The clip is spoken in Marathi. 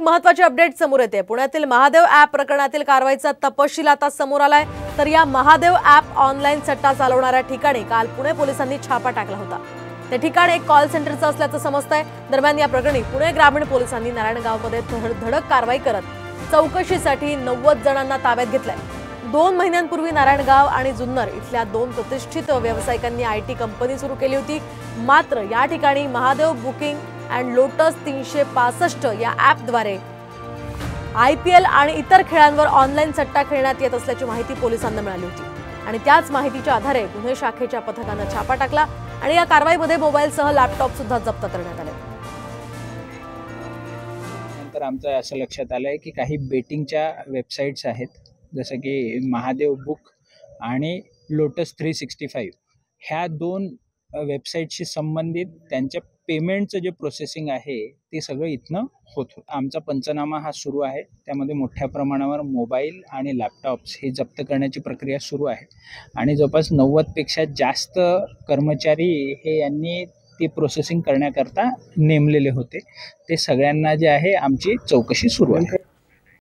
महत्त्वाची अपडेट समोर येते। पुण्यातील महादेव ॲप प्रकरणातील कारवाईचा तपशील आता समोर आलाय। तर या महादेव ॲप ऑनलाईन सट्टा चालवणाऱ्या ठिकाणी काल पुणे पोलिसांनी छापा टाकला होता। ते ठिकाण एक कॉल सेंटरचं असल्याचं समजतंय। दरम्यान या प्रकरणी पुणे ग्रामीण पोलिसांनी नारायणगावमध्ये धडक कारवाई करत चौकशीसाठी 90 जणांना ताब्यात घेतलंय। 2 महिन्यांपूर्वी नारायणगाव आणि जुन्नर इथल्या 2 प्रतिष्ठित व्यावसायिकांनी आयटी कंपनी सुरू केली होती। मात्र या ठिकाणी महादेव बुकिंग अँड लोटस 365 या ॲपद्वारे IPL आणि इतर खेळांवर ऑनलाईन सट्टा खेळण्यात येत असल्याची माहिती पोलिसांना मिळाली होती आणि त्याच माहितीच्या आधारे गुन्हे शाखेच्या पथकाने छापा टाकला आणि या कारवाईमध्ये मोबाईलसह लॅपटॉप सुद्धा जप्त करण्यात आले। नंतर आमचं असं लक्षात आलंय की काही बेटिंगच्या वेबसाईट्स आहेत, जसं की महादेव बुक आणि लोटस 365 ह्या 2 वेबसाईटशी संबंधित त्यांच्या पेमेंटचं जे प्रोसेसिंग आहे ते सगळं इथनं होत होतं। आमचा पंचनामा हा सुरू आहे, त्यामध्ये मोठ्या प्रमाणावर मोबाईल आणि लॅपटॉप्स हे जप्त करण्याची प्रक्रिया सुरू आहे आणि जवळपास 90पेक्षा जास्त कर्मचारी हे यांनी ते प्रोसेसिंग करण्याकरता नेमलेले होते। ते सगळ्यांना जे आहे आमची चौकशी सुरू आहे।